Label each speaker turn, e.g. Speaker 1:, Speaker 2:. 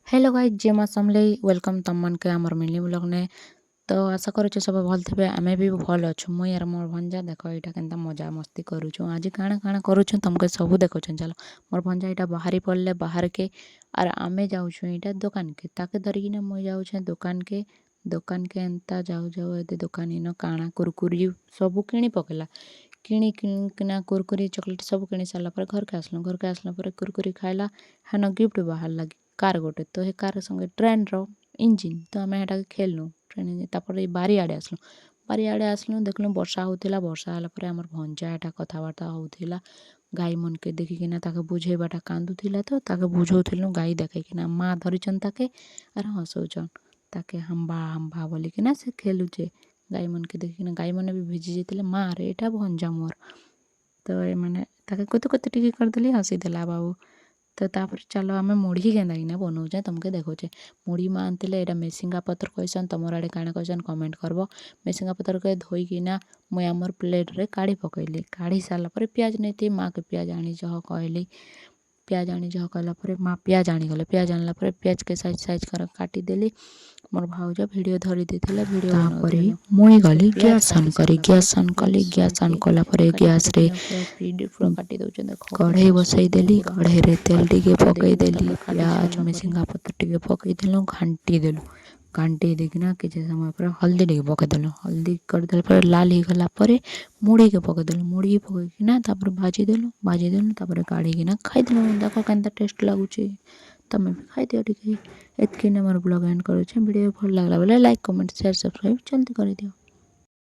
Speaker 1: Hello guys जय माँ समलेई welcome तुम मन के आमर मिली ब्लॉग ने। तो आशा करुछु सब भल थे आमे भी भल अच्छु मुई यार मोर भंजा देख यहाँ के मजा मस्ती करुछु आज काଣା काଣା करुछु तुमके सब देखो चलो मोर भंजा यहाँ बाहरी पड़े बाहर के आर आमे जाऊँ यहाँ दुकान के ताके धरिकिना मुई जाऊँ दुकान के एंता जाऊ जाऊ ए दुकान इन काଣା कुरकुरी सब किणी पकेला किणिकिना कुरकुरी चॉकलेट सब किणी सारा पर घर के आसला पर कुरकुरी खाइला हेन गिफ्ट बाहर लगी कार गोटे तो हे कार संगे ट्रेन रो इंजिन तो आम यहाँ खेलनु ट्रेन इंजिन तापर बारी आड़े आसलु देखलु वर्षा होता वर्षा है आम भंजा यहाँ कथबार्ता होता गाई मन के देखिकिना ताके बुझेबाटा कांदुला तो ताके बुझौलु गाई देखिकिना माँ धरिचन ताके आर हसौचन ताके हम्बा हम्बा बोलिकिना से खेलुचे गाई मन के देखिकिना गाई मन भी भिजी जाते माँ रे एटा भंजा मोर तो ये मैंने ताके कोते कोते टिके करदेली हसीदेला बाबू तो तापर चलो आम मुढ़ी केन्दाकिना बनाऊे तुमके देखोचे मुढ़ी माँ आनते यहाँ मेसिंगा पत्र कैसन तुम आड़े काଣା कैसन कमेंट करब मेसिंगा पत्र के धोईकिना मुई आमर प्लेट रे काढ़ी पकईली काढ़ी सारापर पियाज नहीं माँ के पियाज आनी जह कहली पियाज आनी जह कहला माँ पियाज आनीगले पियाज आनला पियाज के साइज साइज कर काटिदेली मोर भाउज भिडियो धरी देथिले भिडियो तापरे मुई गली गैस ऑन करी गैस ऑन कला गैस रे काटी दउचे देखो कढ़ई बसई देली कढ़ई रे तेल टिके पकई देली प्याज मेसिंगा पत्र टिके पकई देलु घंटी देखिना किसी समय पर हल्दी टिके पकईदेलु हल्दी करदेला पर लाल हो गला मुढ़ी के पकईदेलु मुढ़ी पकईकिना तापर भाजी देलु तापर काढ़ीकिना खाईदेलु देखो केनता टेस्ट लगुचे तमें भी खाई दियो टिके एतके मोर ब्लॉग एंड करुचे वीडियो भल लागला बेले लाइक कमेंट शेयर सब्सक्राइब जल्दी कर दियो।